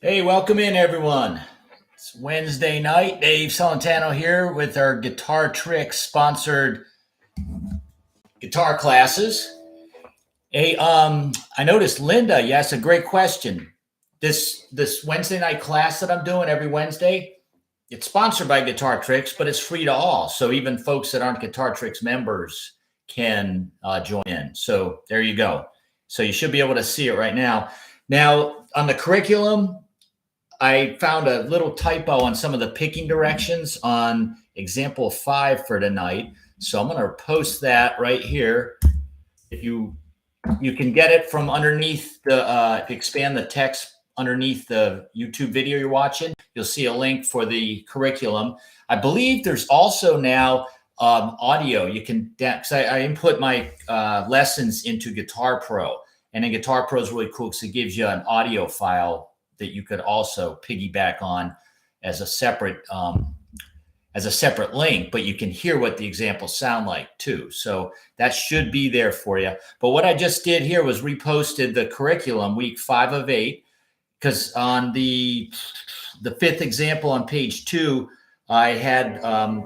Hey, welcome in everyone. It's Wednesday night. Dave Solentano here with our Guitar Tricks sponsored guitar classes. Hey, I noticed Linda, you asked a great question. This Wednesday night class that I'm doing every Wednesday, it's sponsored by Guitar Tricks, but it's free to all. So even folks that aren't Guitar Tricks members can join in. So there you go. So you should be able to see it right now. Now on the curriculum, I found a little typo on some of the picking directions on example 5 for tonight. So I'm going to post that right here. If you can get it from underneath the expand the text underneath the YouTube video you're watching, you'll see a link for the curriculum. I believe there's also now audio. You can, because I input my lessons into Guitar Pro, and then Guitar Pro is really cool because it gives you an audio file that you could also piggyback on as a separate link, but you can hear what the examples sound like too. So that should be there for you. But what I just did here was reposted the curriculum week 5 of 8, because on the 5th example on page 2, I had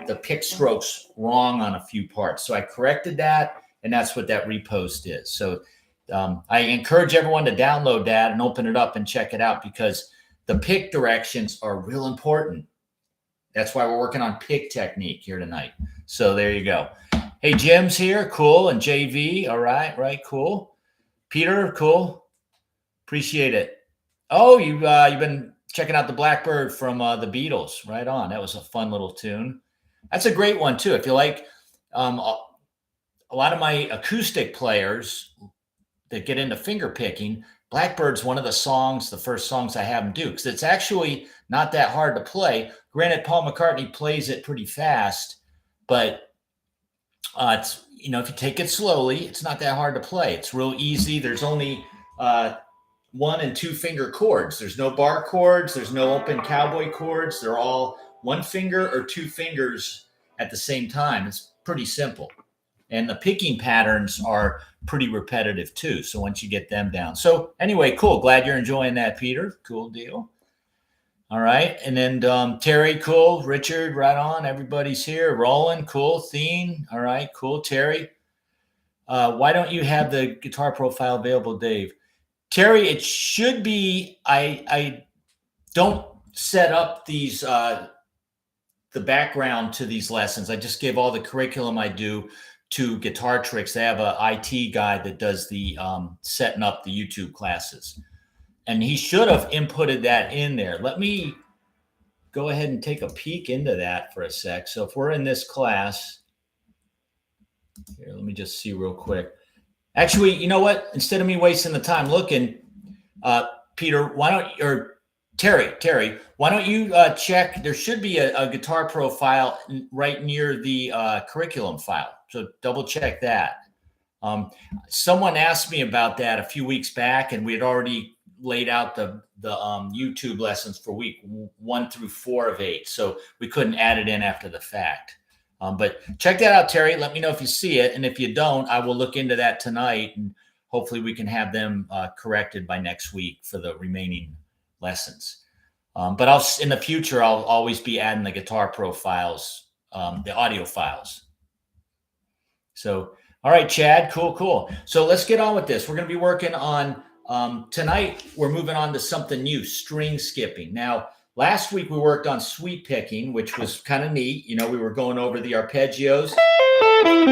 the pick strokes wrong on a few parts. So I corrected that, and that's what that repost is. So I encourage everyone to download that and open it up and check it out, because the pick directions are real important. That's why we're working on pick technique here tonight. So there you go. Hey, Jim's here. Cool. And JV. All right. Cool. Peter. Cool. Appreciate it. Oh, you've been checking out the Blackbird from the Beatles. Right on. That was a fun little tune. That's a great one too. If you like a lot of my acoustic players that get into finger picking, Blackbird's one of the first songs I have them do, because it's actually not that hard to play. Granted, Paul McCartney plays it pretty fast, but it's, if you take it slowly, it's not that hard to play. It's real easy. There's only 1 and 2 finger chords. There's no bar chords. There's no open cowboy chords. They're all 1 finger or 2 fingers at the same time. It's pretty simple. And the picking patterns are pretty repetitive too. So once you get them down. So anyway, cool. Glad you're enjoying that, Peter. Cool deal. All right. And then Terry, cool. Richard, right on. Everybody's here. Roland, cool. Thien, all right, cool. Terry, why don't you have the Guitar Profile available, Dave? Terry, it should be, I don't set up these, the background to these lessons. I just give all the curriculum I do to Guitar Tricks. They have a IT guy that does the setting up the YouTube classes, and he should have inputted that in there. Let me go ahead and take a peek into that for a sec. So if we're in this class here, let me just see real quick. Actually, you know what? Instead of me wasting the time looking, Peter, Terry, why don't you check? There should be a Guitar Pro file right near the curriculum file. So double check that. Someone asked me about that a few weeks back, and we had already laid out the YouTube lessons for week 1 through 4 of 8. So we couldn't add it in after the fact. But check that out, Terry. Let me know if you see it. And if you don't, I will look into that tonight, and hopefully we can have them corrected by next week for the remaining lessons. But in the future, I'll always be adding the Guitar Pro files, the audio files. So, all right, Chad, cool. So let's get on with this. We're going to be working on, tonight, we're moving on to something new, string skipping. Now, last week we worked on sweep picking, which was kind of neat. We were going over the arpeggios, where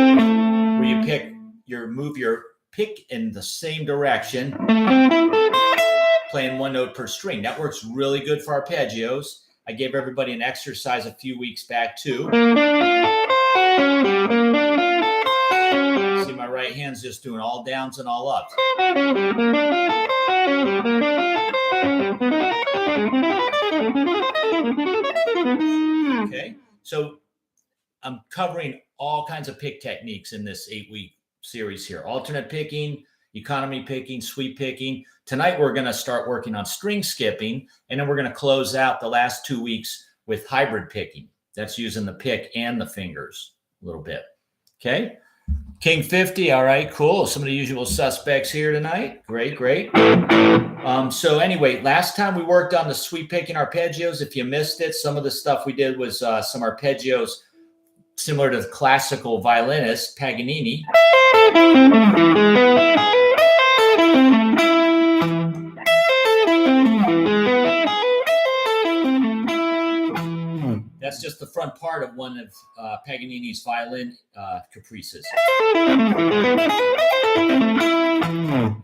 you move your pick in the same direction, playing 1 note per string. That works really good for arpeggios. I gave everybody an exercise a few weeks back too. See, my right hand's just doing all downs and all ups. Okay, so I'm covering all kinds of pick techniques in this 8-week series here. Alternate picking, economy picking, sweep picking. Tonight, we're going to start working on string skipping, and then we're going to close out the last 2 weeks with hybrid picking. That's using the pick and the fingers a little bit. Okay. King 50. All right, cool. Some of the usual suspects here tonight. Great, great. So anyway, last time we worked on the sweep picking arpeggios. If you missed it, some of the stuff we did was some arpeggios similar to the classical violinist Paganini. That's just the front part of one of Paganini's violin caprices.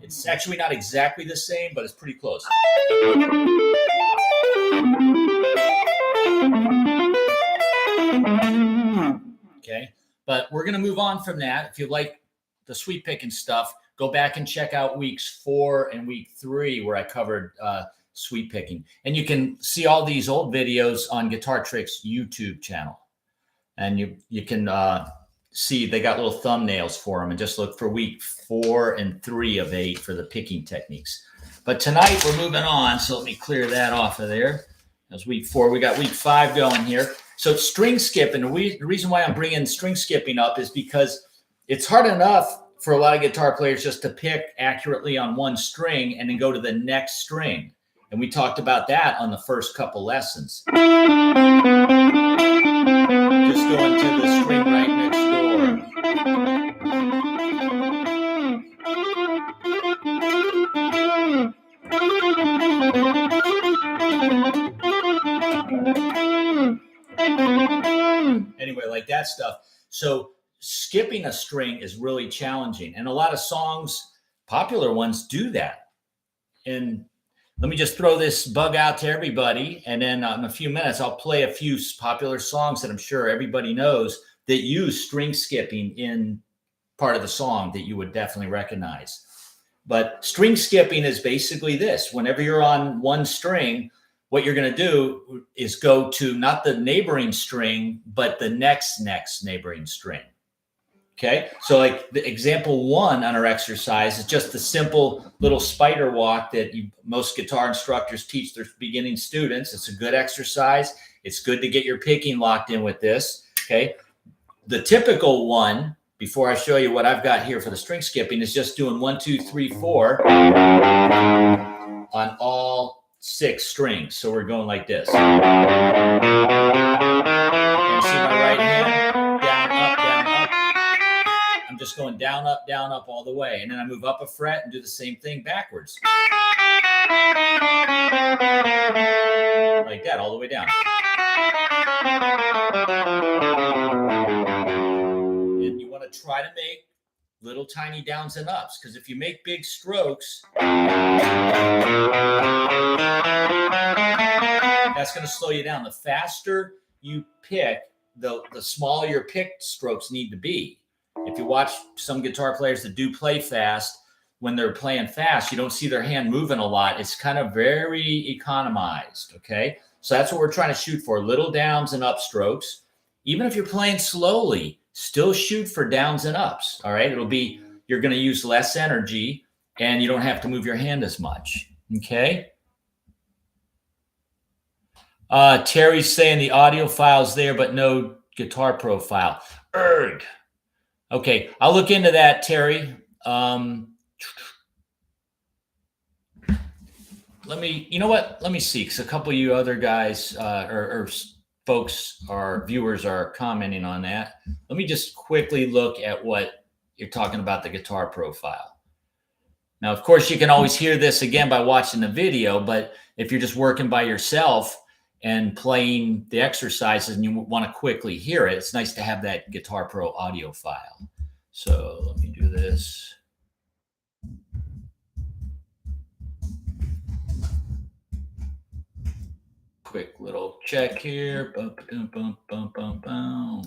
It's actually not exactly the same, but it's pretty close. Okay, but we're going to move on from that. If you like the sweep picking stuff, go back and check out weeks 4 and week 3 where I covered sweep picking. And you can see all these old videos on Guitar Tricks YouTube channel. And you can see they got little thumbnails for them, and just look for week 4 and 3 of 8 for the picking techniques. But tonight we're moving on. So let me clear that off of there. That's week 4. We got week 5 going here. So string skipping, the reason why I'm bringing string skipping up is because it's hard enough for a lot of guitar players just to pick accurately on one string and then go to the next string. And we talked about that on the first couple lessons. Just going to the string right next door. Anyway, like that stuff. So skipping a string is really challenging. And a lot of songs, popular ones, do that. And let me just throw this bug out to everybody. And then in a few minutes, I'll play a few popular songs that I'm sure everybody knows that use string skipping in part of the song that you would definitely recognize. But string skipping is basically this. Whenever you're on one string, what you're going to do is go to not the neighboring string, but the next neighboring string. Okay, so like the example 1 on our exercise is just the simple little spider walk that most guitar instructors teach their beginning students. It's a good exercise. It's good to get your picking locked in with this. Okay, the typical one, before I show you what I've got here for the string skipping, is just doing 1, 2, 3, 4 on all 6 strings. So we're going like this. And see my right hand? Down, up, down, up. I'm just going down, up all the way. And then I move up a fret and do the same thing backwards. Like that, all the way down. And you want to try to make little tiny downs and ups, because if you make big strokes, that's going to slow you down. The faster you pick, the smaller your pick strokes need to be. If you watch some guitar players that do play fast, when they're playing fast, you don't see their hand moving a lot. It's kind of very economized, okay? So that's what we're trying to shoot for, little downs and up strokes. Even if you're playing slowly, still shoot for downs and ups, all right? It'll be, you're going to use less energy, and you don't have to move your hand as much, okay? Terry's saying the audio file's there, but no Guitar Pro file. Erg. Okay, I'll look into that, Terry. Let me, you know what? Let me see, because a couple of you other guys or folks or viewers are commenting on that. Let me just quickly look at what you're talking about, the Guitar Profile. Now, of course, you can always hear this again by watching the video, but if you're just working by yourself and playing the exercises and you want to quickly hear it, it's nice to have that Guitar Pro audio file. So let me do this. Quick little check here. Bum, bum, bum, bum, bum, bum.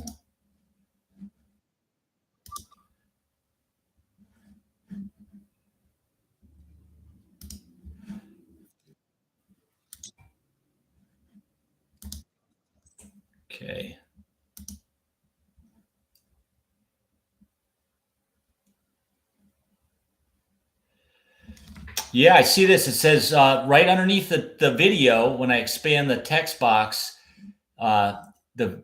Okay. Yeah, I see this. It says right underneath the video, when I expand the text box, it's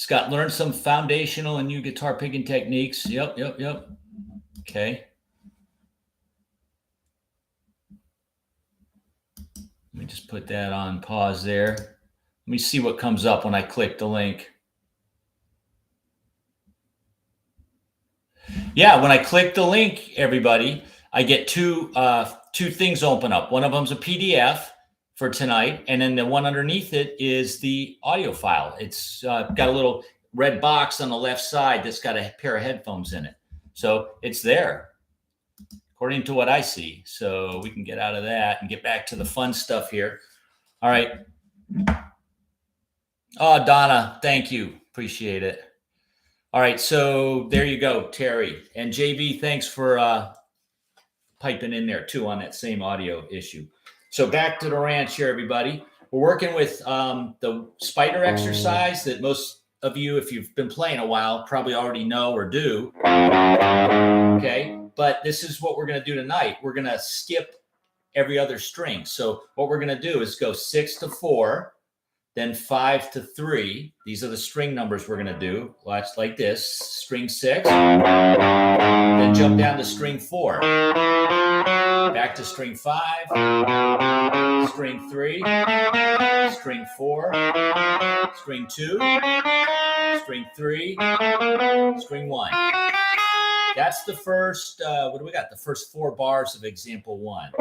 Scott, learn some foundational and new guitar picking techniques. Yep. Okay. Let me just put that on pause there. Let me see what comes up when I click the link. Yeah, when I click the link, everybody, I get two things open up. One of them's a PDF for tonight, and then the one underneath it is the audio file. It's got a little red box on the left side that's got a pair of headphones in it. So it's there, according to what I see. So we can get out of that and get back to the fun stuff here. All right. Oh, Donna, thank you. Appreciate it. All right, so there you go, Terry. And JV, thanks for piping in there too on that same audio issue. So back to the ranch here, everybody. We're working with the spider exercise that most of you, if you've been playing a while, probably already know or do. Okay, but this is what we're going to do tonight. We're going to skip every other string. So what we're going to do is go 6 to 4, then 5 to 3. These are the string numbers we're going to do. Watch like this. String 6. Then jump down to string 4. Back to string 5. String 3. String 4. String 2. String 3. String 1. That's the first, what do we got? The first 4 bars of example 1.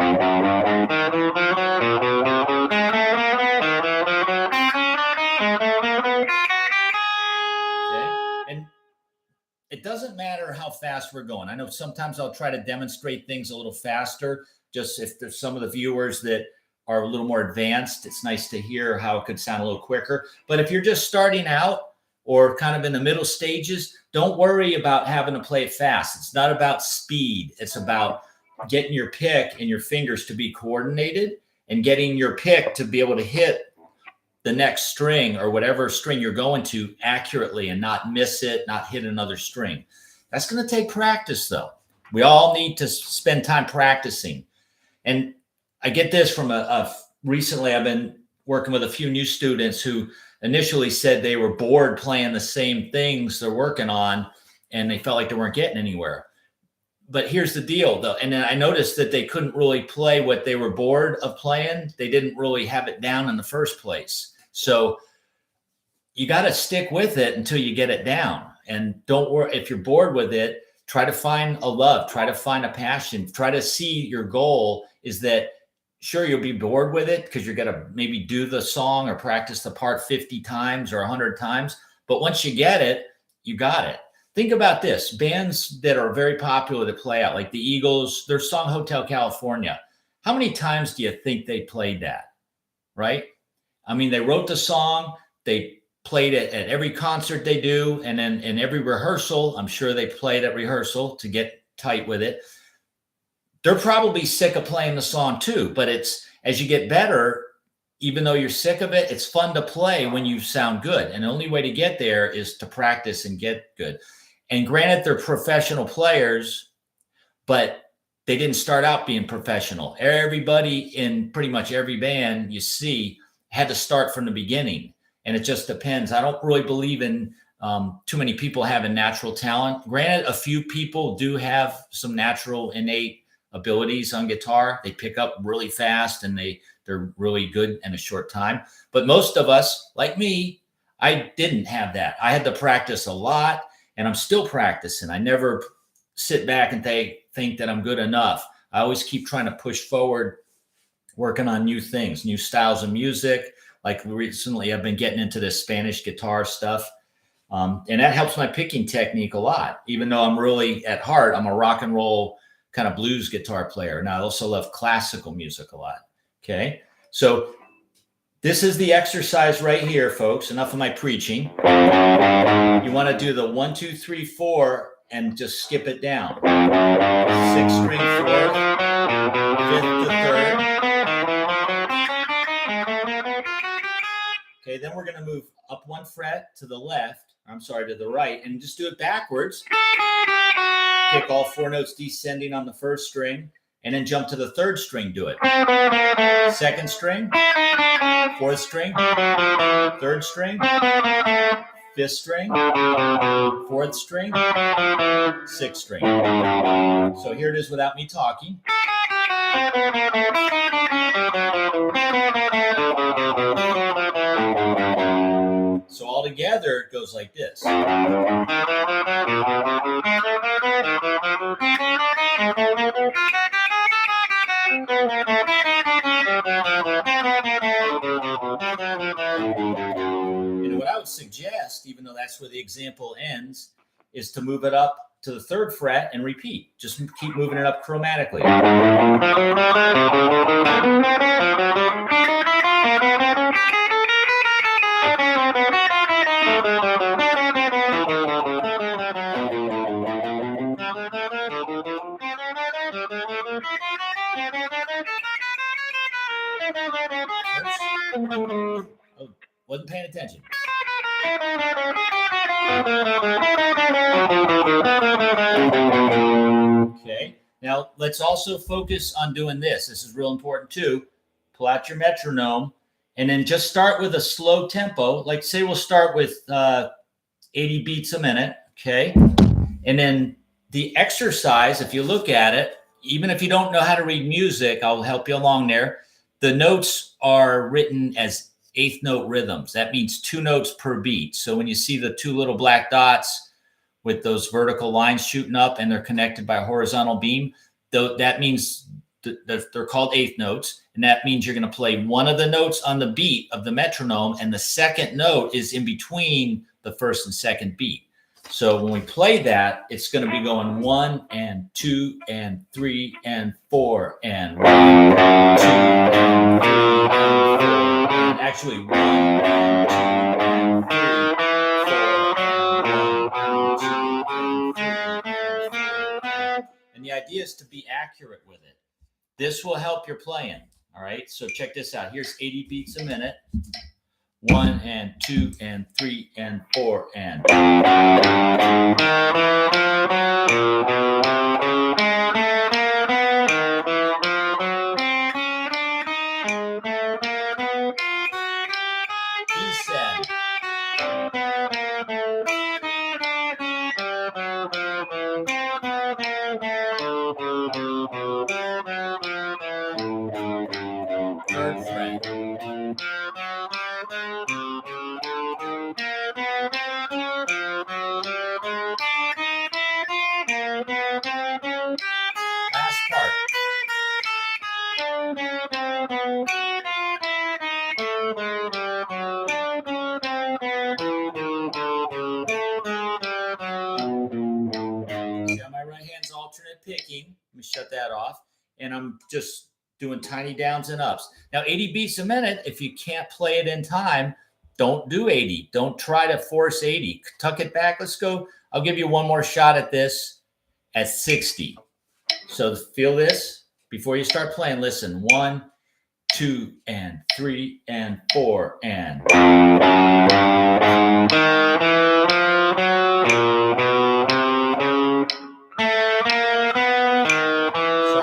It doesn't matter how fast we're going. I know sometimes I'll try to demonstrate things a little faster, just if there's some of the viewers that are a little more advanced, it's nice to hear how it could sound a little quicker. But if you're just starting out or kind of in the middle stages, don't worry about having to play it fast. It's not about speed. It's about getting your pick and your fingers to be coordinated and getting your pick to be able to hit the next string or whatever string you're going to accurately and not miss it, not hit another string. That's going to take practice, though. We all need to spend time practicing. And I get this from recently I've been working with a few new students who initially said they were bored playing the same things they're working on and they felt like they weren't getting anywhere. But here's the deal, though. And then I noticed that they couldn't really play what they were bored of playing. They didn't really have it down in the first place. So you got to stick with it until you get it down. And don't worry, if you're bored with it, try to find a love, try to find a passion, try to see your goal is that, sure, you'll be bored with it because you're going to maybe do the song or practice the part 50 times or 100 times. But once you get it, you got it. Think about this. Bands that are very popular that play out, like the Eagles, their song Hotel California. How many times do you think they played that? Right? I mean, they wrote the song, they played it at every concert they do, and then in every rehearsal, I'm sure they played at rehearsal to get tight with it. They're probably sick of playing the song too, but it's as you get better, even though you're sick of it, it's fun to play when you sound good. And the only way to get there is to practice and get good. And granted, they're professional players, but they didn't start out being professional. Everybody in pretty much every band you see had to start from the beginning. And it just depends. I don't really believe in too many people having natural talent. Granted, a few people do have some natural innate abilities on guitar. They pick up really fast and they're really good in a short time. But most of us, like me, I didn't have that. I had to practice a lot and I'm still practicing. I never sit back and think that I'm good enough. I always keep trying to push forward, working on new things, new styles of music. Like recently, I've been getting into this Spanish guitar stuff. And that helps my picking technique a lot, even though I'm really at heart, I'm a rock and roll kind of blues guitar player. And I also love classical music a lot. Okay. So this is the exercise right here, folks. Enough of my preaching. You want to do the 1, 2, 3, 4 and just skip it down. 6th string 4th, 5th to 3rd. Okay, then we're going to move up 1 fret to the left. I'm sorry, to the right, and just do it backwards. Pick all 4 notes descending on the 1st string, and then jump to the 3rd string. Do it. 2nd string, 4th string, 3rd string, fifth string, fourth string, sixth string. So here it is without me talking. So all together it goes like this. And what I would suggest, even though that's where the example ends, is to move it up to the third fret and repeat. Just keep moving it up chromatically. Oh, wasn't paying attention. Okay, now let's also focus on doing this. This is real important too. Pull out your metronome and then just start with a slow tempo. Like say we'll start with 80 beats a minute, okay? And then the exercise, if you look at it, even if you don't know how to read music, I'll help you along there. The notes are written as eighth note rhythms. That means 2 notes per beat. So when you see the 2 little black dots with those vertical lines shooting up and they're connected by a horizontal beam, that means they're called eighth notes. And that means you're going to play one of the notes on the beat of the metronome, and the second note is in between the first and second beat. So when we play that, it's going to be going 1 and 2 and 3 and 4 and 1, 2 and 3 and 4, and actually 1 and 2 and 3, 4 and 1, 2 and 3 and 4. And the idea is to be accurate with it. This will help your playing. All right. So check this out. Here's 80 beats a minute. 1 and 2 and 3 and 4 and. Descend. Third fret. Last part. See how my right hand's alternate picking. Let me shut that off. And I'm just doing tiny downs and ups. Now, 80 beats a minute, if you can't play it in time, don't do 80. Don't try to force 80. Tuck it back. Let's go. I'll give you one more shot at this at 60. So feel this before you start playing. Listen, 1, 2 and 3 and 4 and. Sorry,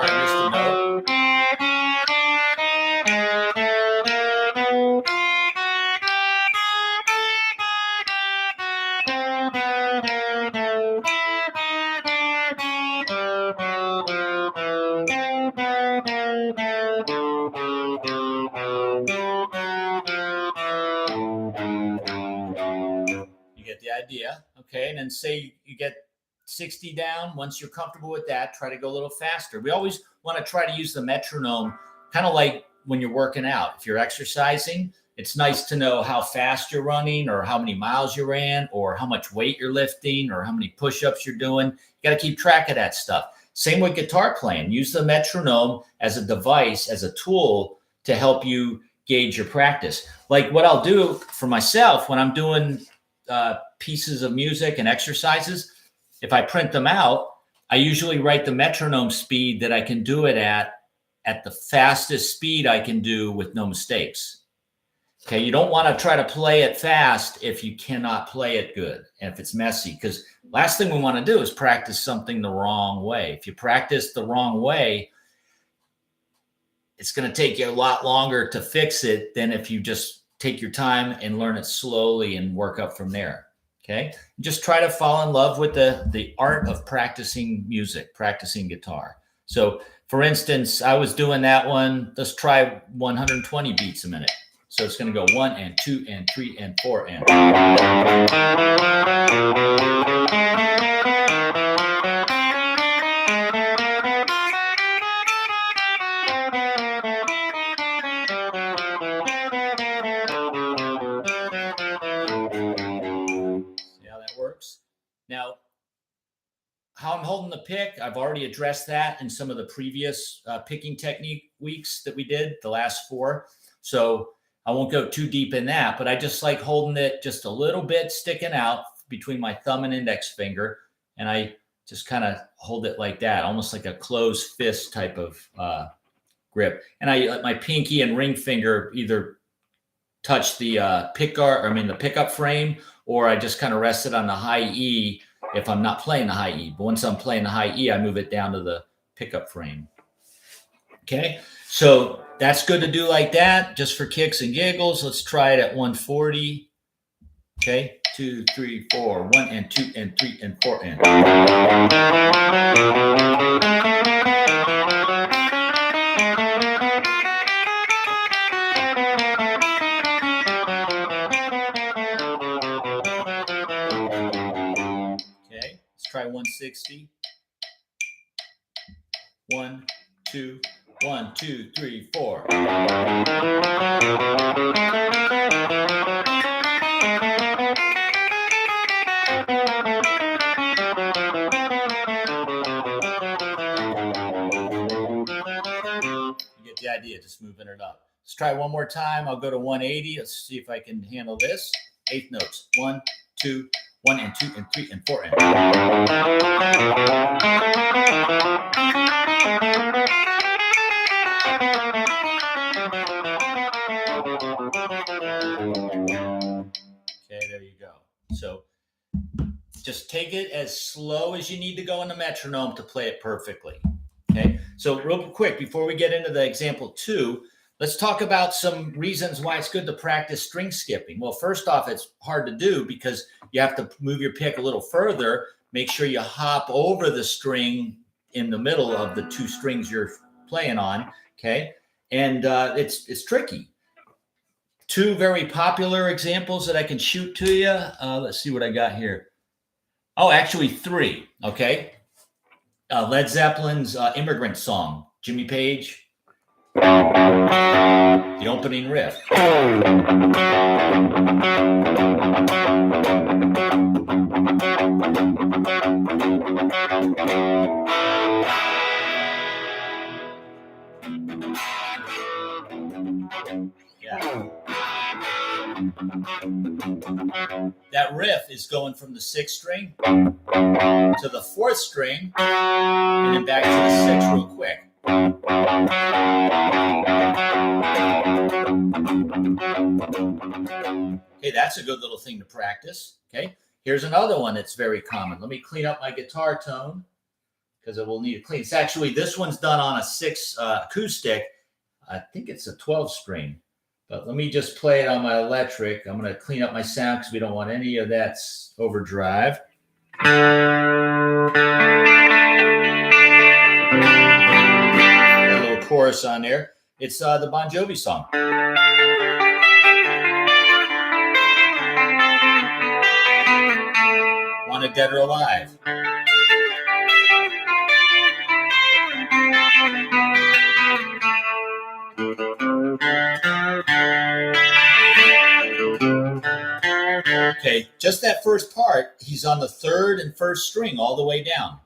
I missed a note. You get the idea, okay? And then say you get 60 down. Once you're comfortable with that, try to go a little faster. We always want to try to use the metronome, kind of like when you're working out. If you're exercising, it's nice to know how fast you're running or how many miles you ran or how much weight you're lifting or how many push-ups you're doing. You got to keep track of that stuff. Same with guitar playing. Use the metronome as a device, as a tool to help you gauge your practice. Like what I'll do for myself when I'm doing pieces of music and exercises, if I print them out, I usually write the metronome speed that I can do it at the fastest speed I can do with no mistakes. Okay, you don't want to try to play it fast if you cannot play it good and if it's messy, because last thing we want to do is practice something the wrong way. If you practice the wrong way, it's going to take you a lot longer to fix it than if you just take your time and learn it slowly and work up from there. Okay. Just try to fall in love with the art of practicing music, practicing guitar. So for instance, I was doing that one. Let's try 120 beats a minute. So it's going to go 1 and 2 and 3 and 4 and. See how that works? Now, how I'm holding the pick, I've already addressed that in some of the previous picking technique weeks that we did, the last 4. So I won't go too deep in that, but I just like holding it just a little bit sticking out between my thumb and index finger. And I just kind of hold it like that, almost like a closed fist type of grip. And I let my pinky and ring finger either touch the the pickup frame, or I just kind of rest it on the high E if I'm not playing the high E. But once I'm playing the high E, I move it down to the pickup frame. Okay, so that's good to do like that, just for kicks and giggles. Let's try it at 140. Okay, 2, 3, 4, 1 and 2 and 3 and 4 and. Okay, let's try 160. 1, 2, 1, 2, 3, 4. You get the idea, just moving it up. Let's try one more time. I'll go to 180. Let's see if I can handle this. 8th notes. 1, 2, 1 and 2 and 3 and 4 and. Okay, there you go. So just take it as slow as you need to go in the metronome to play it perfectly. Okay, so real quick, before we get into the example 2, let's talk about some reasons why it's good to practice string skipping. Well, first off, it's hard to do because you have to move your pick a little further. Make sure you hop over the string in the middle of the 2 strings you're playing on. Okay, and it's tricky. 2 very popular examples that I can shoot to you. Let's see what I got here. Oh, actually 3. Okay. Led Zeppelin's Immigrant Song, Jimmy Page, the opening riff. Yeah. That riff is going from the 6th string to the 4th string and then back to the 6th real quick. Okay, that's a good little thing to practice. Okay, here's another one that's very common. Let me clean up my guitar tone because it will need to clean. It's actually, this one's done on a 6 acoustic. I think it's a 12 string. But let me just play it on my electric. I'm going to clean up my sound because we don't want any of that overdrive. A little chorus on there. It's the Bon Jovi song. Wanted Dead or Alive. Okay, just that first part, he's on the 3rd and 1st string all the way down.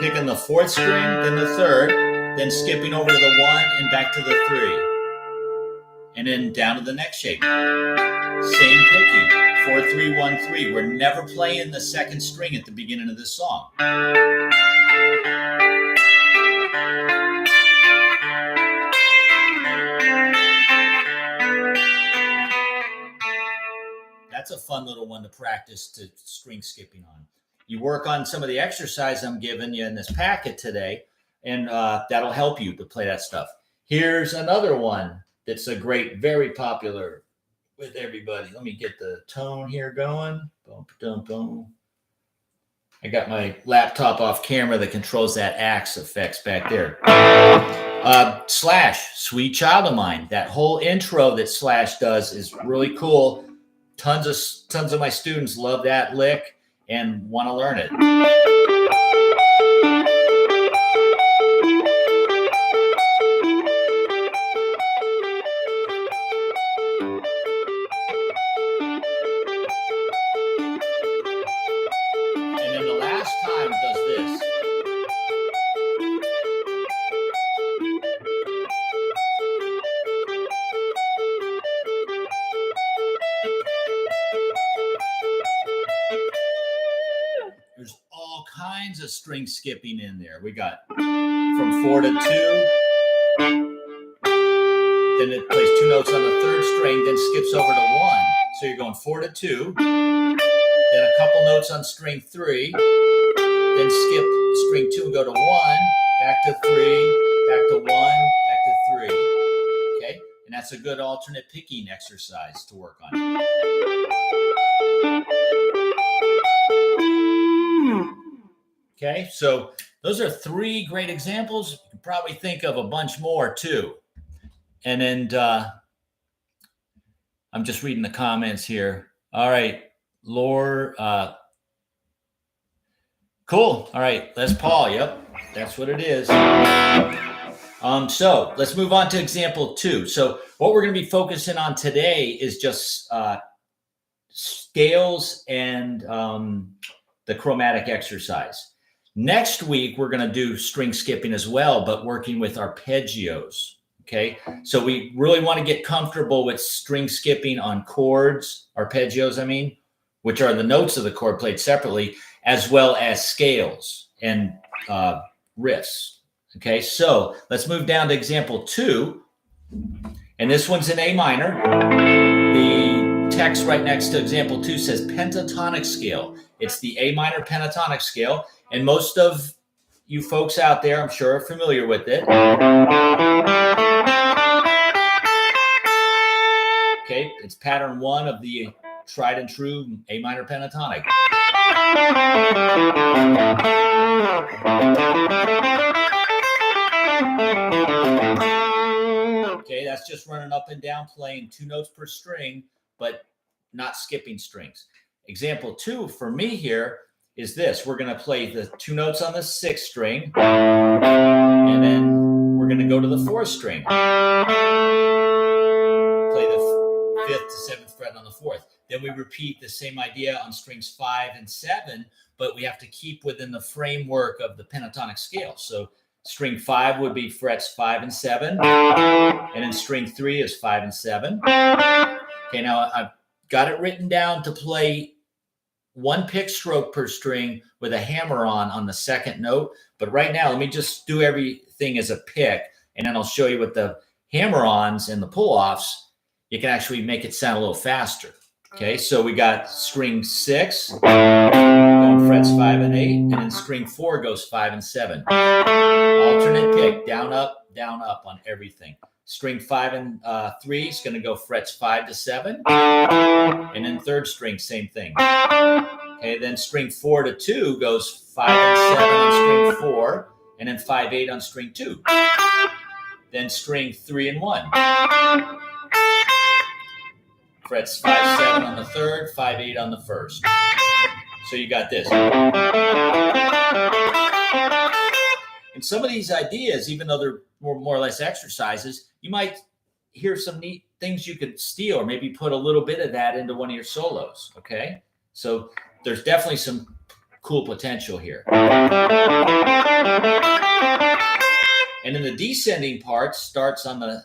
Picking the 4th string, then the 3rd, then skipping over to the 1 and back to the 3. And then down to the next shape. Same picking, 4, 3, 1, 3. We're never playing the 2nd string at the beginning of this song. That's a fun little one to practice to string skipping on. You work on some of the exercise I'm giving you in this packet today, and that'll help you to play that stuff. Here's another one that's a great, very popular with everybody. Let me get the tone here going. Boom, boom, boom. I got my laptop off camera that controls that axe effects back there. Slash, Sweet Child of Mine. That whole intro that Slash does is really cool. Tons of my students love that lick and want to learn it. And then the last time does this. There's all kinds of string skipping in there. We got from 4 to 2. Then it plays 2 notes on the 3rd string, then skips over to 1. So you're going 4 to 2. Then a couple notes on string 3. Then skip string 2 and go to 1. Back to 3. Back to 1. Back to 3. Okay? And that's a good alternate picking exercise to work on. Okay, so those are 3 great examples. You can probably think of a bunch more too. And then I'm just reading the comments here. All right, Lore. Cool. All right, Les Paul. Yep, that's what it is. So let's move on to example 2. So what we're going to be focusing on today is just scales and the chromatic exercise. Next week, we're going to do string skipping as well, but working with arpeggios. Okay, so we really want to get comfortable with string skipping on chords, arpeggios, I mean, which are the notes of the chord played separately, as well as scales and riffs. Okay, so let's move down to example 2. And this one's in A minor. The text right next to example 2 says pentatonic scale. It's the A minor pentatonic scale. And most of you folks out there, I'm sure, are familiar with it. Okay, it's pattern 1 of the tried and true A minor pentatonic. Okay, that's just running up and down, playing 2 notes per string, but not skipping strings. Example 2 for me here is this. We're going to play the 2 notes on the 6th string, and then we're going to go to the 4th string. Play the 5th to 7th fret on the 4th. Then we repeat the same idea on strings 5 and 7, but we have to keep within the framework of the pentatonic scale. So string 5 would be frets 5 and 7, and then string 3 is 5 and 7. Okay, now I've got it written down to play 1 pick stroke per string with a hammer on the 2nd note. But right now, let me just do everything as a pick, and then I'll show you with the hammer-ons and the pull-offs, you can actually make it sound a little faster. Okay, so we got string 6 going frets 5 and 8, and then string 4 goes 5 and 7. Alternate pick, down, up on everything. String 5 and 3 is going to go frets 5 to 7. And then 3rd string, same thing. Okay, then string 4 to 2 goes 5 and 7 on string 4. And then 5, 8 on string 2. Then string 3 and 1. Frets 5, 7 on the 3rd, 5, 8 on the 1st. So you got this. And some of these ideas, even though they're more or less exercises, you might hear some neat things you could steal, or maybe put a little bit of that into one of your solos. Okay, so there's definitely some cool potential here. And then the descending part starts on the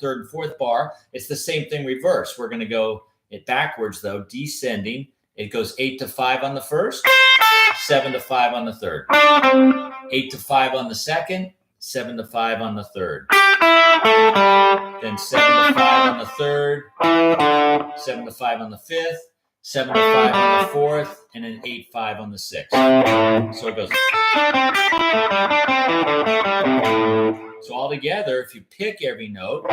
3rd and 4th bar. It's the same thing reverse. We're going to go it backwards though, descending. It goes 8 to 5 on the 1st, 7 to 5 on the 3rd, 8 to 5 on the 2nd, 7 to 5 on the 3rd, then 7 to 5 on the 3rd, 7 to 5 on the 5th, 7 to 5 on the 4th, and then 8, 5 on the 6th. So it goes. So all together, if you pick every note,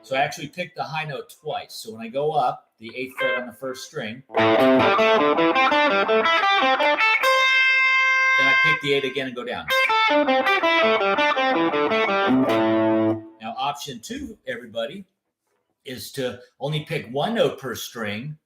So I actually picked the high note twice. So when I go up, the 8th fret on the first string, then I pick the 8 again and go down. Now option 2, everybody, is to only pick one note per string,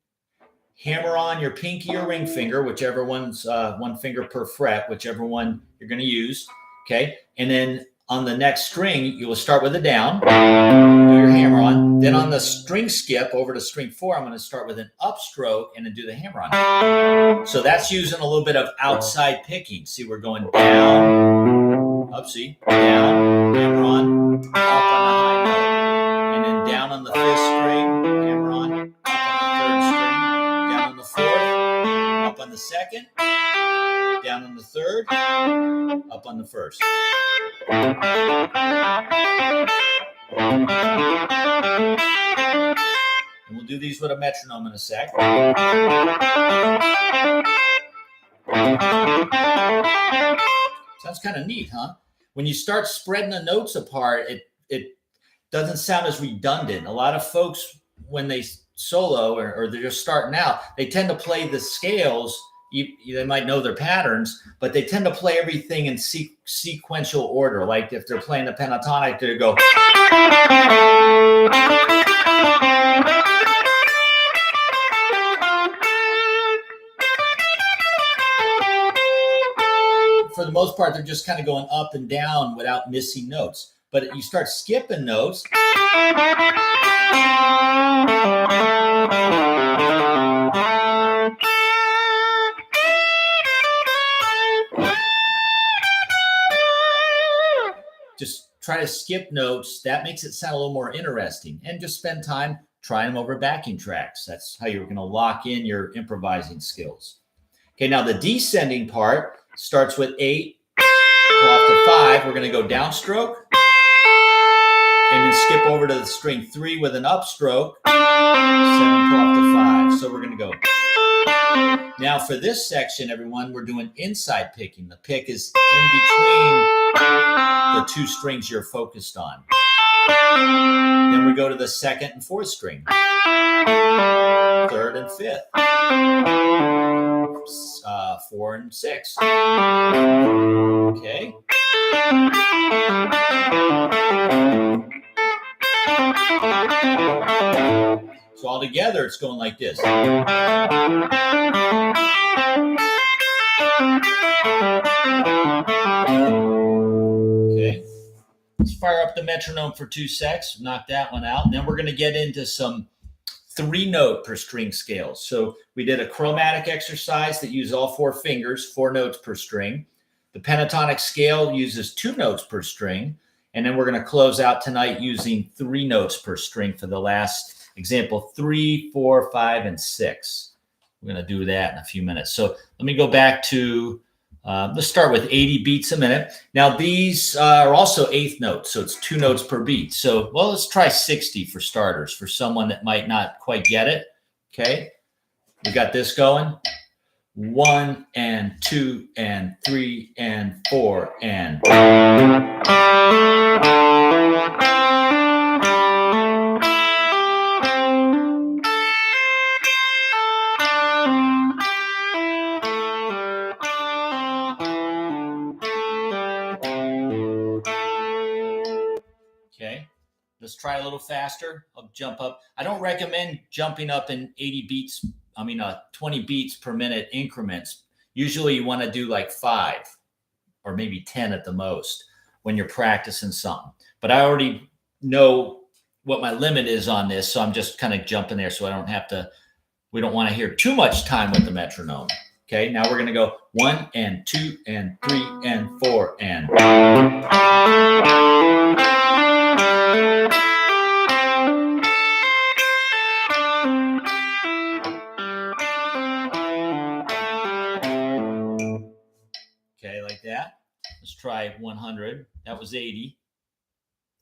hammer on your pinky or ring finger, whichever one's one finger per fret, whichever one you're going to use. Okay. And then on the next string, you will start with a down, do your hammer on. Then on the string skip over to string 4, I'm going to start with an upstroke and then do the hammer on. So that's using a little bit of outside picking. See, we're going down, up, see, down, hammer on, up on the high note. And then down on the 5th string, hammer on, up on the 3rd string, down on the 4th, up on the 2nd, down on the 3rd, up on the 1st. And we'll do these with a metronome in a sec. Sounds kind of neat, huh? When you start spreading the notes apart, it doesn't sound as redundant. A lot of folks, when they solo or they're just starting out, they tend to play the scales. They might know their patterns, but they tend to play everything in sequential order. Like if they're playing the pentatonic, they go. For the most part, they're just kind of going up and down without missing notes. But you start skipping notes. Just try to skip notes. That makes it sound a little more interesting. And just spend time trying them over backing tracks. That's how you're going to lock in your improvising skills. Okay, now the descending part starts with 8, go off to 5. We're going to go downstroke. And then skip over to the string 3 with an upstroke. 7, go off to 5. So we're going to go. Now for this section, everyone, we're doing inside picking. The pick is in between the 2 strings you're focused on. Then we go to the 2nd and 4th string. 3rd and 5th. 4 and 6. Okay. So all together, it's going like this. Okay. Let's fire up the metronome for 2 secs. Knock that one out. And then we're going to get into some 3-note per string scales. So we did a chromatic exercise that used all 4 fingers, 4 notes per string. The pentatonic scale uses 2 notes per string. And then we're going to close out tonight using 3 notes per string for the last example, 3, 4, 5, and 6. We're going to do that in a few minutes. So let me go back to, let's start with 80 beats a minute. Now these are also 8th notes, so it's 2 notes per beat. So, well, let's try 60 for starters, for someone that might not quite get it. Okay, we got this going. 1 and 2 and 3 and 4 and. Okay, let's try a little faster. I'll jump up. I don't recommend jumping up in 20 beats per minute increments. Usually you want to do like 5 or maybe 10 at the most when you're practicing something. But I already know what my limit is on this, so I'm just kind of jumping there so I don't have to, we don't want to hear too much time with the metronome. Okay, now we're going to go 1 and 2 and 3 and 4 and. Okay, like that. Let's try 100. That was 80.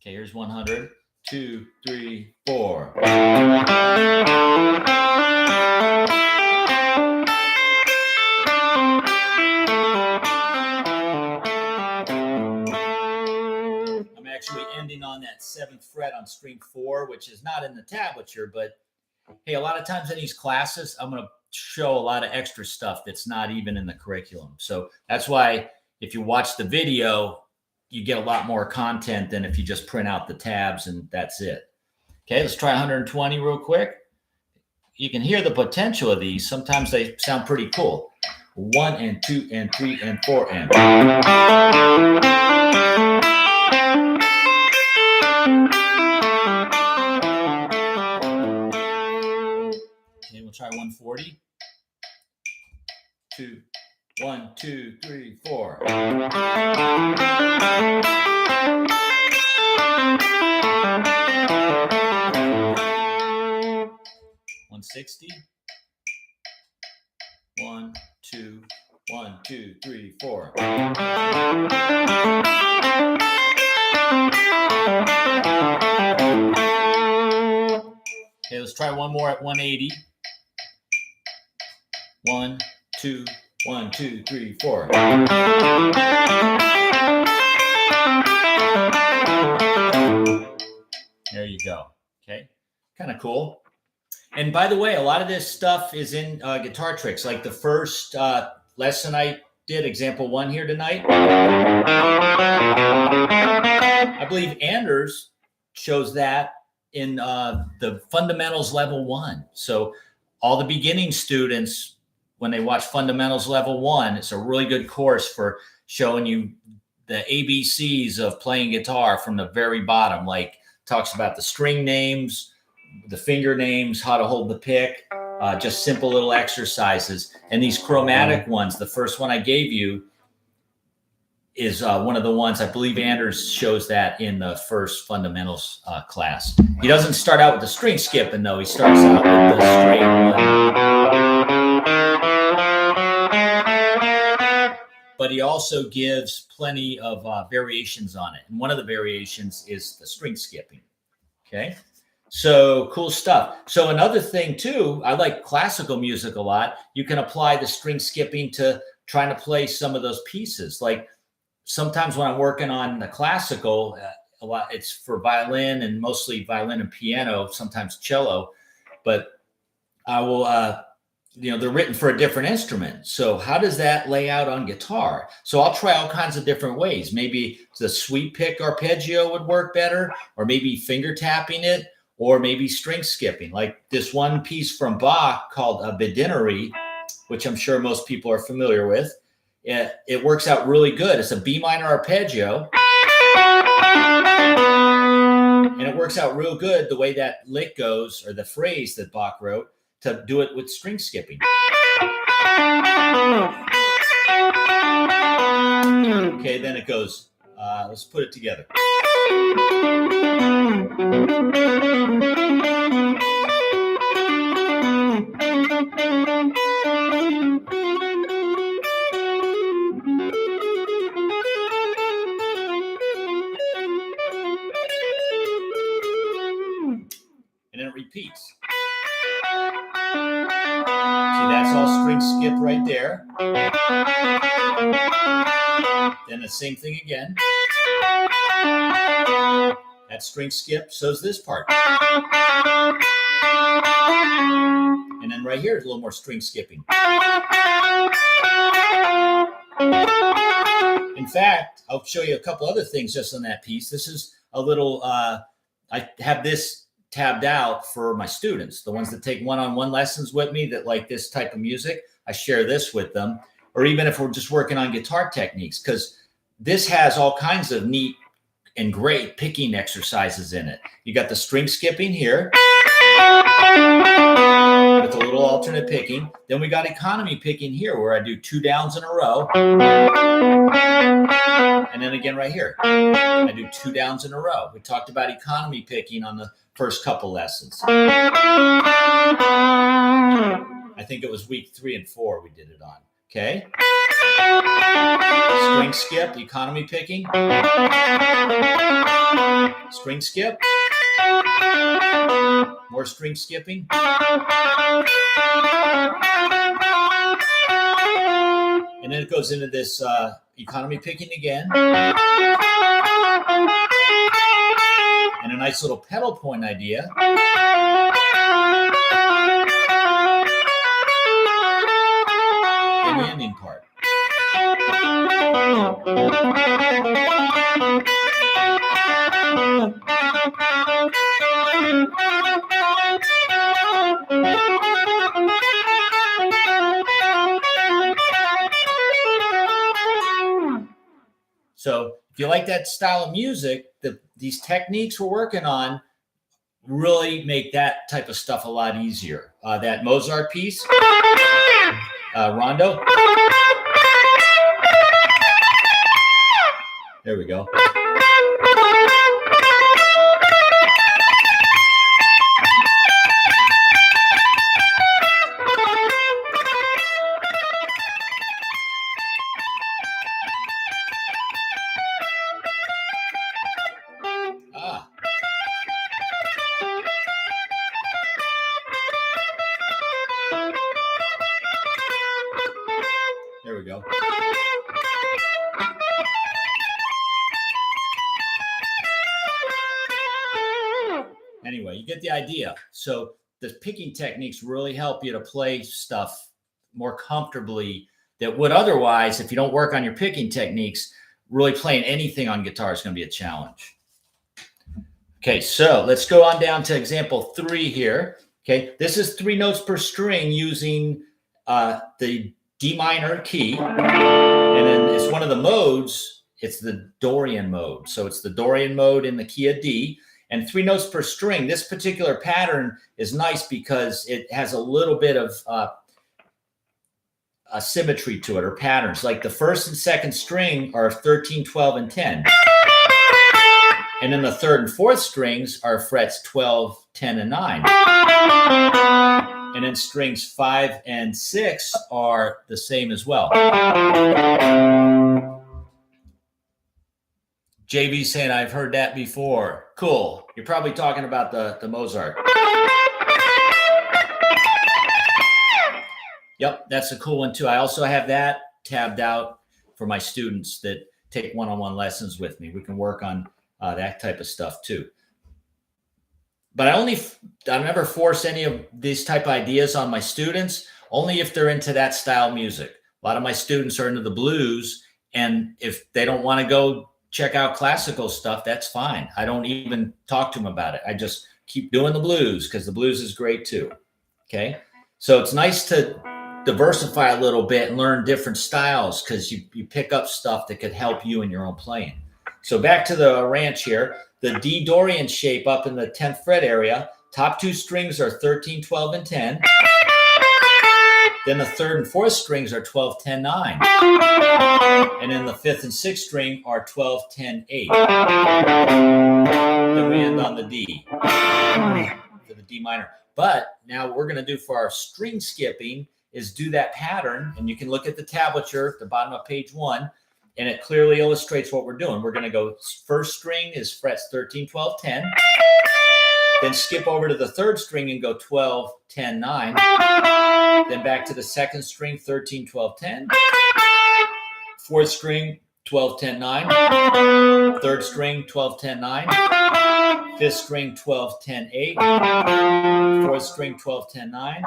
Okay, here's 100. 2, 3, 4. I'm 7th fret on string 4, which is not in the tablature, but hey, a lot of times in these classes, I'm going to show a lot of extra stuff that's not even in the curriculum. So that's why if you watch the video, you get a lot more content than if you just print out the tabs and that's it. Okay, let's try 120 real quick. You can hear the potential of these. Sometimes they sound pretty cool. 1 and 2 and 3 and 4 and. Okay, we'll try 140. 2, 1, 2, 3, 4. 160. 1, 2, 1, 2, 3, 4. Okay, let's try one more at 180. 1, 2, 1, 2, 3, 4. There you go. Okay, kind of cool. And by the way, a lot of this stuff is in Guitar Tricks. Like the first lesson I did, example 1 here tonight. I believe Anders shows that in the Fundamentals Level 1. So all the beginning students, when they watch Fundamentals Level 1, it's a really good course for showing you the ABCs of playing guitar from the very bottom. Like talks about the string names, the finger names, how to hold the pick, just simple little exercises. And these chromatic ones, the first one I gave you is one of the ones, I believe Anders shows that in the first fundamentals class. He doesn't start out with the string skipping though. He starts out with the straight one. But he also gives plenty of variations on it. And one of the variations is the string skipping. Okay. So cool stuff. So another thing too, I like classical music a lot. You can apply the string skipping to trying to play some of those pieces. Like sometimes when I'm working on the classical, a lot it's for violin and mostly violin and piano, sometimes cello, but I will, they're written for a different instrument. So how does that lay out on guitar? So I'll try all kinds of different ways. Maybe the sweep pick arpeggio would work better, or maybe finger tapping it, or maybe string skipping, like this one piece from Bach called a Bedinnery, which I'm sure most people are familiar with. It works out really good. It's a B minor arpeggio. And it works out real good the way that lick goes, or the phrase that Bach wrote, to do it with string skipping. Okay, then it goes, let's put it together. And then it repeats. See, that's all string skip right there. Then the same thing again. That string skip, so's this part. And then right here is a little more string skipping. In fact, I'll show you a couple other things just on that piece. This is a little, I have this tabbed out for my students, the ones that take one-on-one lessons with me that like this type of music. I share this with them, or even if we're just working on guitar techniques, because this has all kinds of neat and great picking exercises in it. You got the string skipping here with a little alternate picking. Then we got economy picking here, where I do 2 downs in a row. And then again right here, I do 2 downs in a row. We talked about economy picking on the first couple lessons. I think it was week 3 and 4 we did it on. Okay. String skip, economy picking. String skip. More string skipping. And then it goes into this economy picking again. And then nice little pedal point idea. In the ending part. So if you like that style of music, these techniques we're working on really make that type of stuff a lot easier. That Mozart piece, Rondo. There we go. There we go. Anyway, you get the idea. So the picking techniques really help you to play stuff more comfortably that would otherwise, if you don't work on your picking techniques, really playing anything on guitar is going to be a challenge. Okay, so let's go on down to example 3 here. Okay, this is 3 notes per string using the D minor key. And then it's one of the modes. It's the Dorian mode. So it's the Dorian mode in the key of D. And 3 notes per string. This particular pattern is nice because it has a little bit of a symmetry to it, or patterns. Like the first and second string are 13, 12, and 10. And then the third and fourth strings are frets 12, 10, and 9. And then strings 5 and 6 are the same as well. JV saying, I've heard that before. Cool. You're probably talking about the Mozart. Yep, that's a cool one too. I also have that tabbed out for my students that take one-on-one lessons with me. We can work on that type of stuff too. But I never force any of these type of ideas on my students, only if they're into that style of music. A lot of my students are into the blues, and if they don't want to go check out classical stuff, that's fine. I don't even talk to them about it. I just keep doing the blues because the blues is great too. Okay. So it's nice to diversify a little bit and learn different styles because you pick up stuff that could help you in your own playing. So back to the ranch here, the D Dorian shape up in the 10th fret area, top 2 strings are 13, 12, and 10. Then the third and fourth strings are 12, 10, 9. And then the fifth and sixth string are 12, 10, 8. Then we end on the D, for the D minor. But now what we're going to do for our string skipping is do that pattern. And you can look at the tablature at the bottom of page 1, and it clearly illustrates what we're doing. We're going to go, first string is frets 13, 12, 10. Then skip over to the third string and go 12, 10, 9. Then back to the second string, 13, 12, 10. Fourth string, 12, 10, 9. Third string, 12, 10, 9. Fifth string, 12, 10, 8. Fourth string, 12, 10, 9.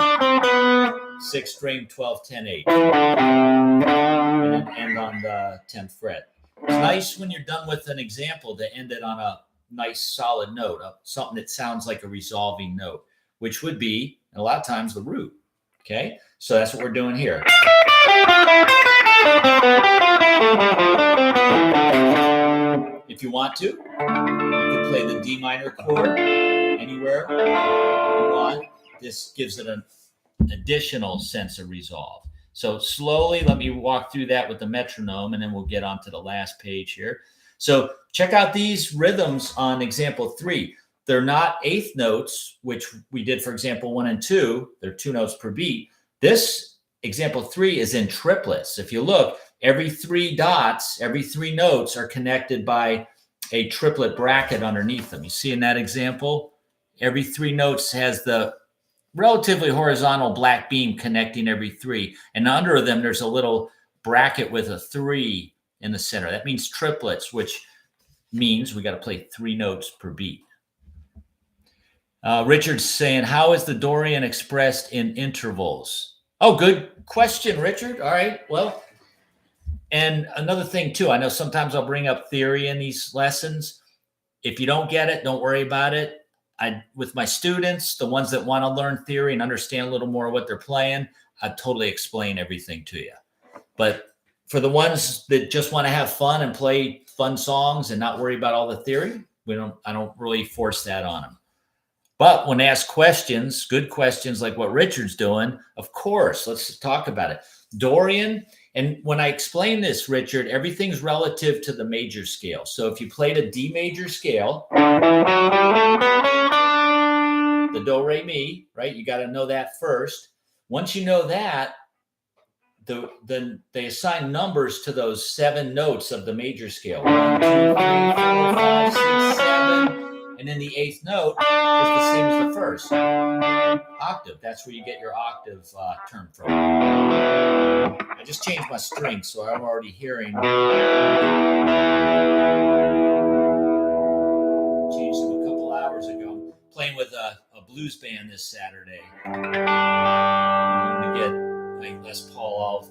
Sixth string, 12, 10, 8. And then end on the 10th fret. It's nice when you're done with an example to end it on a nice solid note, something that sounds like a resolving note, which would be, a lot of times, the root. Okay, so that's what we're doing here. If you want to, you can play the D minor chord anywhere you want. This gives it an additional sense of resolve. So slowly, let me walk through that with the metronome, and then we'll get on to the last page here. So check out these rhythms on example 3. They're not eighth notes, which we did for example 1 and 2. They're 2 notes per beat. This example 3 is in triplets. If you look, every 3 dots, every 3 notes are connected by a triplet bracket underneath them. You see in that example, every 3 notes has the relatively horizontal black beam connecting every 3. And under them, there's a little bracket with a 3 in the center. That means triplets, which means we got to play 3 notes per beat. Richard's saying, how is the Dorian expressed in intervals? Oh, good question, Richard. All right. Well, and another thing too, I know sometimes I'll bring up theory in these lessons. If you don't get it, don't worry about it. With my students, the ones that want to learn theory and understand a little more what they're playing, I totally explain everything to you. But for the ones that just want to have fun and play fun songs and not worry about all the theory, I don't really force that on them. But when asked questions, good questions like what Richard's doing, of course, let's talk about it. Dorian, and when I explain this, Richard, everything's relative to the major scale. So if you played a D major scale, the do, re, mi, right? You got to know that first. Once you know that, then they assign numbers to those 7 notes of the major scale. 1, 2, 3, 4, 5, 6, 7. And then the 8th note is the same as the first. Octave. That's where you get your octave term from. I just changed my string, so I'm already hearing. Changed them a couple hours ago. I'm playing with a blues band this Saturday. I'm going to get my Les Paul all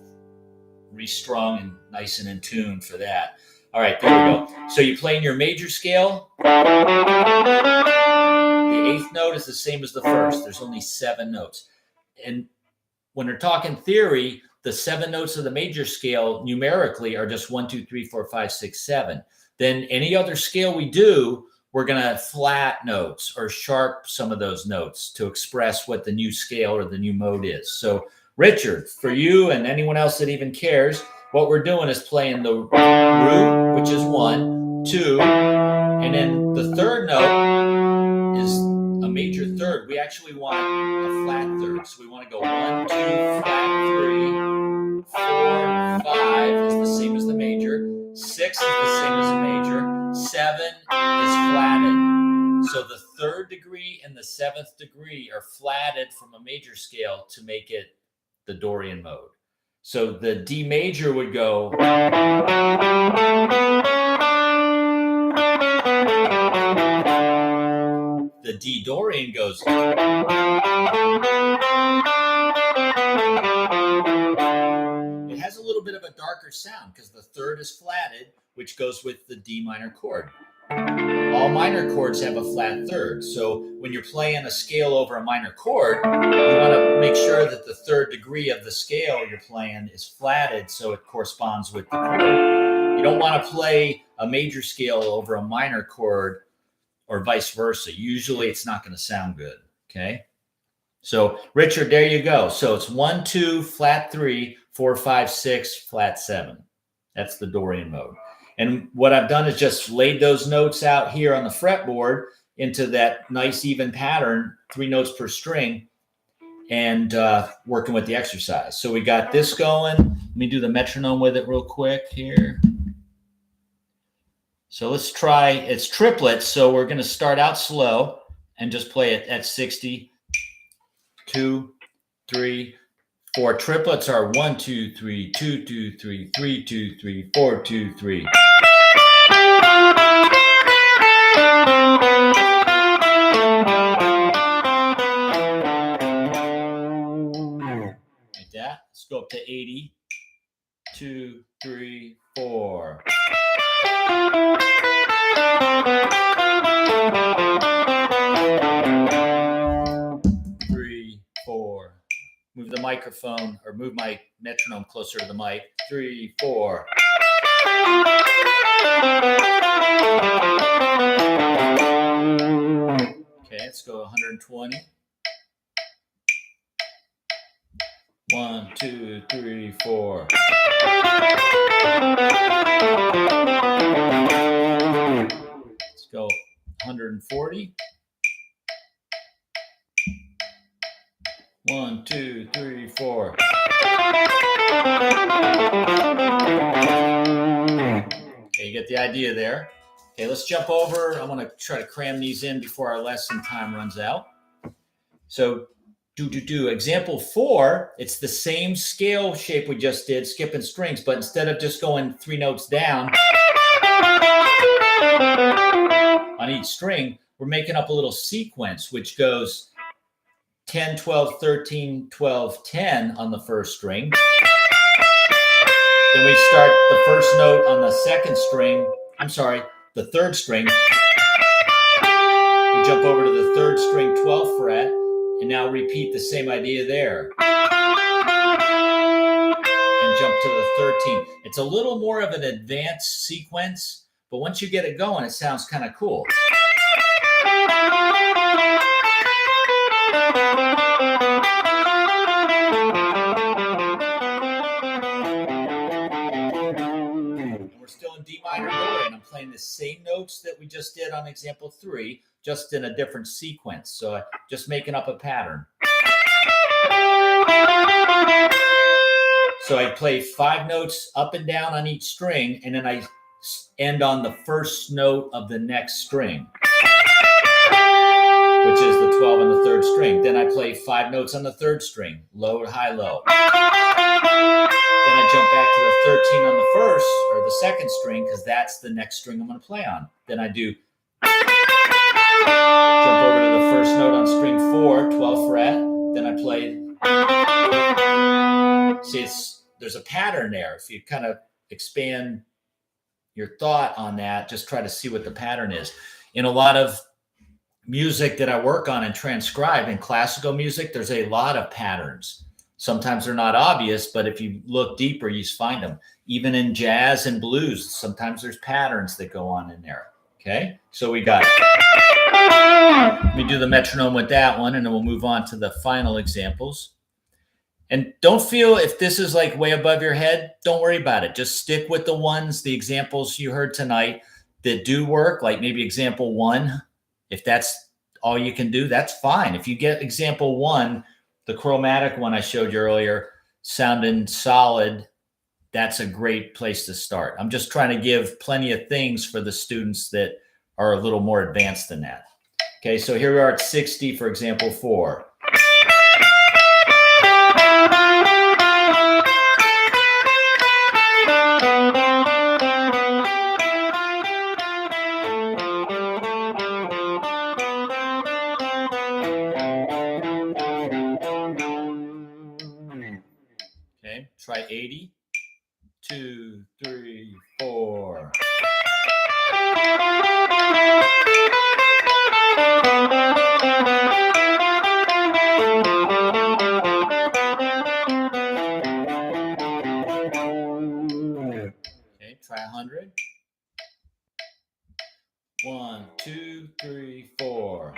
restrung and nice and in tune for that. All right, there we go. So you play in your major scale. The 8th note is the same as the first. There's only 7 notes. And when they're talking theory, the 7 notes of the major scale numerically are just 1, 2, 3, 4, 5, 6, 7. Then any other scale we do, we're going to flat notes or sharp some of those notes to express what the new scale or the new mode is. So Richard, for you and anyone else that even cares, what we're doing is playing the root, which is 1, 2, and then the 3rd note is a major third. We actually want a flat third. So we want to go 1, 2, flat 3, 4, 5 is the same as the major. 6 is the same as the major. 7 is flatted. So the 3rd degree and the 7th degree are flatted from a major scale to make it the Dorian mode. So the D major would go. The D Dorian goes. It has a little bit of a darker sound because the 3rd is flatted, which goes with the D minor chord. All minor chords have a flat 3rd. So when you're playing a scale over a minor chord, you want to make sure that the 3rd degree of the scale you're playing is flatted so it corresponds with the chord. You don't want to play a major scale over a minor chord or vice versa. Usually it's not going to sound good. Okay. So Richard, there you go. So it's 1, 2, flat 3, 4, 5, 6, flat 7. That's the Dorian mode. And what I've done is just laid those notes out here on the fretboard into that nice even pattern, 3 notes per string, and working with the exercise. So we got this going. Let me do the metronome with it real quick here. So let's try, it's triplets. So we're going to start out slow and just play it at 60, 2, 3, 4. Triplets are 1, 2, 3, 2, 2, 3, 3, 2, 3, 4, 2, 3. Like that. Let's go up to 80. 2, 3, 4. 3, 4. Move the microphone or move my metronome closer to the mic. 3, 4. Okay, let's go 120. 1, 2, 3, 4. Let's go 140. 1, 2, 3, 4. Okay, you get the idea there. Okay, let's jump over. I want to try to cram these in before our lesson time runs out. So example 4, it's the same scale shape we just did, skipping strings, but instead of just going 3 notes down on each string, we're making up a little sequence, which goes 10, 12, 13, 12, 10 on the first string. Then we start the first note on the second string. I'm sorry, the third string. We jump over to the third string 12th fret, and now repeat the same idea there. And jump to the 13th. It's a little more of an advanced sequence, but once you get it going, it sounds kind of cool. We're still in D minor Dorian. I'm playing the same notes that we just did on example 3, just in a different sequence. So I'm just making up a pattern. So I play 5 notes up and down on each string, and then I end on the first note of the next string, which is the 12 on the third string. Then I play 5 notes on the third string, low, high, low. Then I jump back to the 13 on the first or the second string, because that's the next string I'm going to play on. Then I do jump over to the first note on string 4, 12th fret. Then I play. See, there's a pattern there. If you kind of expand your thought on that, just try to see what the pattern is. In a lot of music that I work on and transcribe in classical music, there's a lot of patterns. Sometimes they're not obvious, but if you look deeper, you find them. Even in jazz and blues, sometimes there's patterns that go on in there. Okay, so we got. Let me do the metronome with that one, and then we'll move on to the final examples. And don't feel if this is like way above your head, don't worry about it. Just stick with the ones, the examples you heard tonight that do work, like maybe example 1. If that's all you can do, that's fine. If you get example 1, the chromatic one I showed you earlier, sounding solid, that's a great place to start. I'm just trying to give plenty of things for the students that are a little more advanced than that. Okay, so here we are at 60 for example 4. Okay, try 80. 2, 3, 4. Okay, try 100. 1, 2, 3, 4.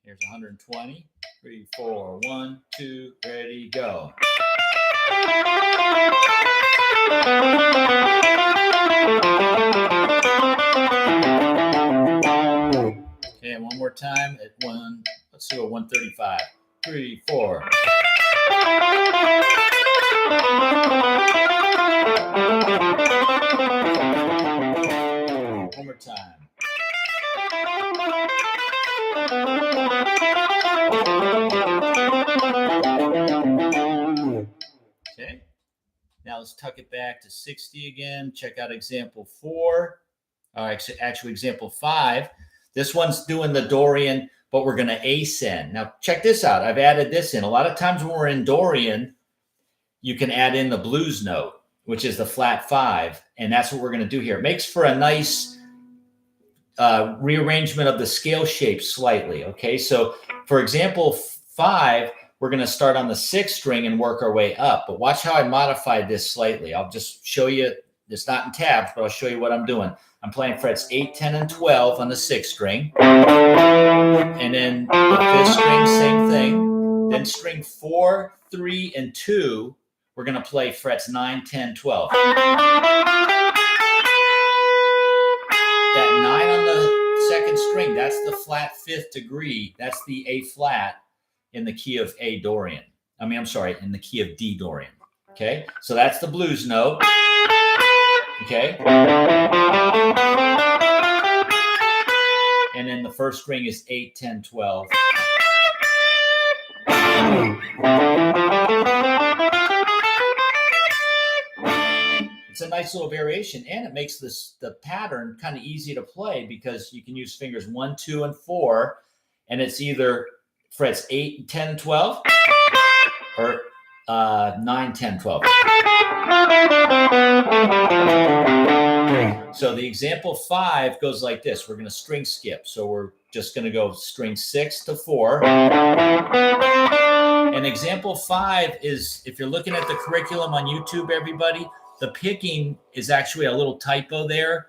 Here's 120. 3, 4. 1, 2, ready, go. Okay, one more time at 1. Let's do a 135. 3, 4. One more time. Okay. Now let's tuck it back to 60 again. Check out example 4. All right, so actually example 5. This one's doing the Dorian, but we're going to ascend. Now check this out. I've added this in. A lot of times when we're in Dorian, you can add in the blues note, which is the flat 5, and that's what we're going to do here. It makes for a nice rearrangement of the scale shape slightly. Okay, so for example 5, we're going to start on the 6th string and work our way up. But watch how I modified this slightly. I'll just show you. It's not in tabs, but I'll show you what I'm doing. I'm playing frets 8, 10, and 12 on the 6th string. And then the 5th string, same thing. Then string 4, 3, and 2, we're going to play frets 9, 10, 12. That 9 on the 2nd string, that's the flat 5th degree. That's the A flat in the key of A Dorian. In the key of D Dorian. Okay, so that's the blues note. Okay. And then the first string is 8, 10, 12. It's a nice little variation, and it makes the pattern kind of easy to play because you can use fingers 1, 2, and 4, and it's either frets 8, 10, 12, or 9, 10, 12. So the example 5 goes like this. We're going to string skip. So we're just going to go string 6 to 4. And example 5 is, if you're looking at the curriculum on YouTube, everybody, the picking is actually a little typo there.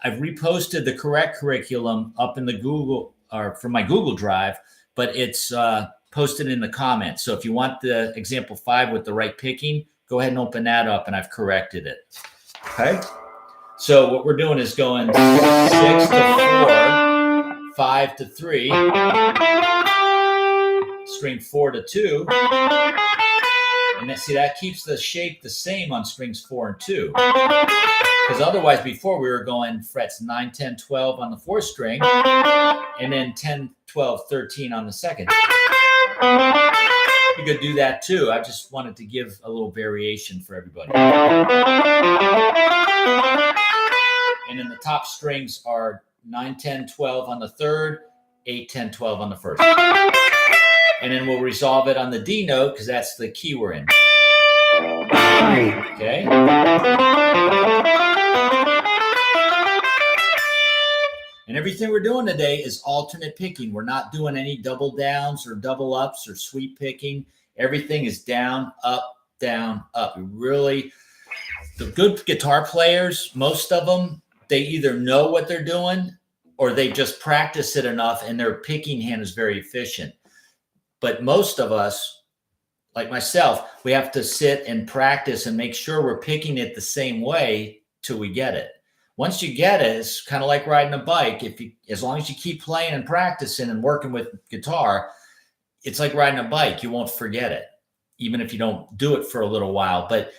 I've reposted the correct curriculum up in the Google, or from my Google Drive, but it's posted in the comments. So if you want the example 5 with the right picking, go ahead and open that up, and I've corrected it. Okay. So what we're doing is going 6 to 4, 5 to 3, string 4 to 2, and then see that keeps the shape the same on strings 4 and 2. Because otherwise, before we were going frets 9, 10, 12 on the 4th string, and then 10, 12, 13 on the 2nd. You could do that too. I just wanted to give a little variation for everybody. And then the top strings are 9, 10, 12 on the 3rd, 8, 10, 12 on the 1st. And then we'll resolve it on the D note because that's the key we're in. Okay. And everything we're doing today is alternate picking. We're not doing any double downs or double ups or sweep picking. Everything is down, up, down, up. Really, the good guitar players, most of them, they either know what they're doing or they just practice it enough and their picking hand is very efficient. But most of us, like myself, we have to sit and practice and make sure we're picking it the same way till we get it. Once you get it, it's kind of like riding a bike. As long as you keep playing and practicing and working with guitar, it's like riding a bike. You won't forget it, even if you don't do it for a little while. But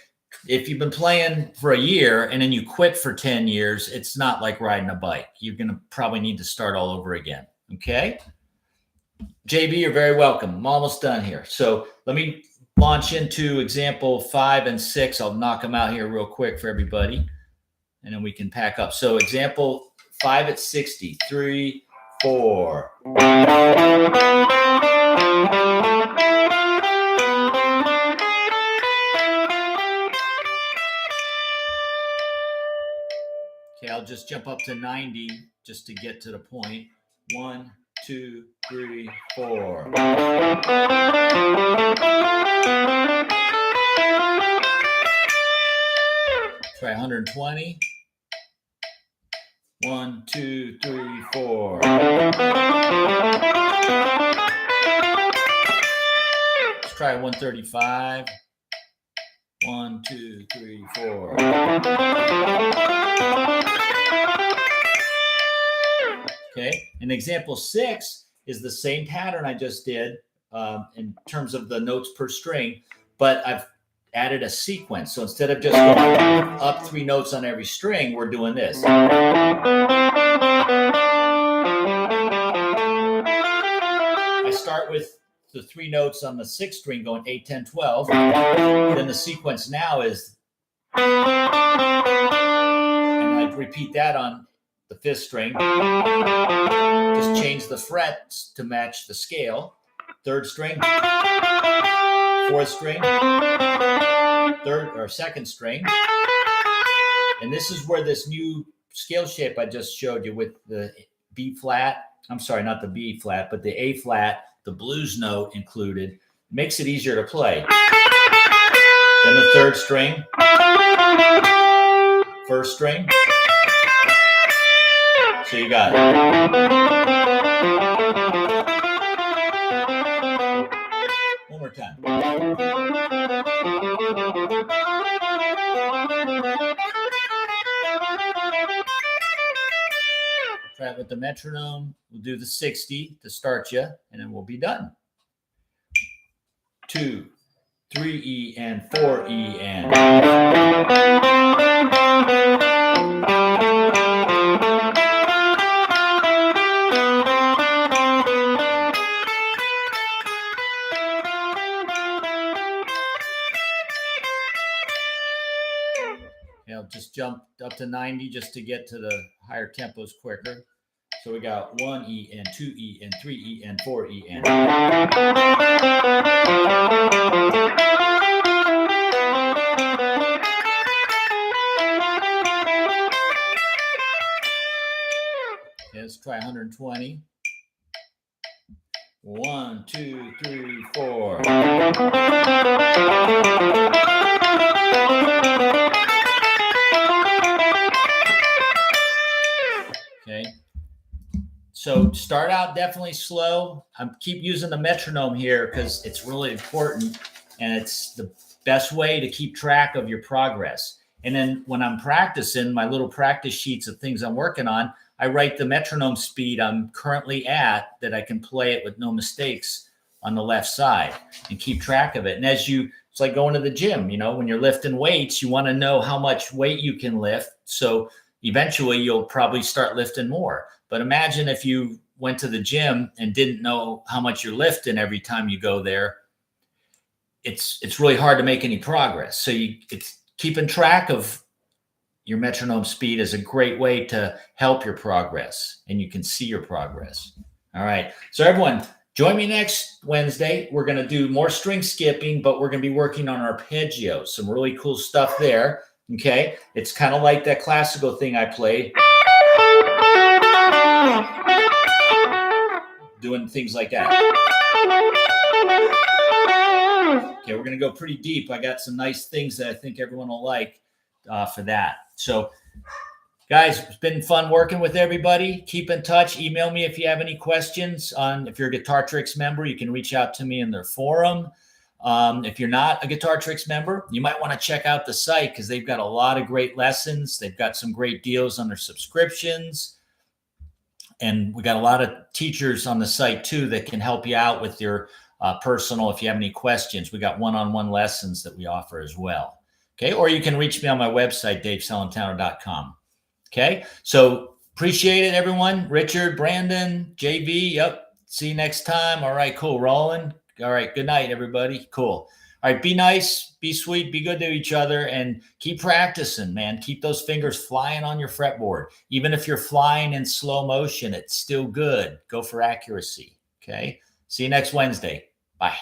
if you've been playing for a year and then you quit for 10 years, it's not like riding a bike. You're going to probably need to start all over again. Okay? JB, you're very welcome. I'm almost done here. So let me launch into example 5 and 6. I'll knock them out here real quick for everybody, and then we can pack up. So example 5 at 60, 3, 4. Okay, I'll just jump up to 90 just to get to the point. 1, 2, 3, 4. Try 120. 1, 2, 3, 4. Let's try 135. 1, 2, 3, 4. Okay, and example 6 is the same pattern I just did in terms of the notes per string, but I've added a sequence. So instead of just going up 3 notes on every string, we're doing this. I start with the 3 notes on the 6th string going 8, 10, 12. Then the sequence now is, and I repeat that on the 5th string. Just change the frets to match the scale. 3rd string, 4th string, 3rd or 2nd string. And this is where this new scale shape I just showed you with the B flat, I'm sorry, not the B flat, but the A flat, the blues note included, makes it easier to play. Then the 3rd string, 1st string. So you got it. One more time. Try it with the metronome. We'll do the 60 to start you, and then we'll be done. 2, 3 E and 4 E and. just jump up to 90 just to get to the higher tempos quicker. So we got 1 E and 2 E and 3 E and 4 E and. Okay, let's try 120. 1, 2, 3, 4. Okay. So start out definitely slow. I keep using the metronome here because it's really important, and it's the best way to keep track of your progress. And then when I'm practicing my little practice sheets of things I'm working on, I write the metronome speed I'm currently at that I can play it with no mistakes on the left side and keep track of it. And as it's like going to the gym, when you're lifting weights, you want to know how much weight you can lift. So eventually you'll probably start lifting more. But imagine if you went to the gym and didn't know how much you're lifting every time you go there. It's really hard to make any progress. So it's keeping track of your metronome speed is a great way to help your progress, and you can see your progress. All right. So everyone, join me next Wednesday. We're going to do more string skipping, but we're going to be working on arpeggios, some really cool stuff there. Okay. It's kind of like that classical thing I played. Doing things like that. Okay, we're going to go pretty deep. I got some nice things that I think everyone will like for that. So, guys, it's been fun working with everybody. Keep in touch. Email me if you have any questions. If you're a Guitar Tricks member, you can reach out to me in their forum. If you're not a Guitar Tricks member, you might want to check out the site because they've got a lot of great lessons. They've got some great deals on their subscriptions. And we got a lot of teachers on the site too that can help you out with your personal. If you have any questions, we got one-on-one lessons that we offer as well. Okay. Or you can reach me on my website, DaveSalentano.com. Okay. So appreciate it, everyone. Richard, Brandon, JV. Yep. See you next time. All right. Cool. Roland. All right. Good night, everybody. Cool. All right. Be nice, be sweet, be good to each other, and keep practicing, man. Keep those fingers flying on your fretboard. Even if you're flying in slow motion, it's still good. Go for accuracy. Okay. See you next Wednesday. Bye.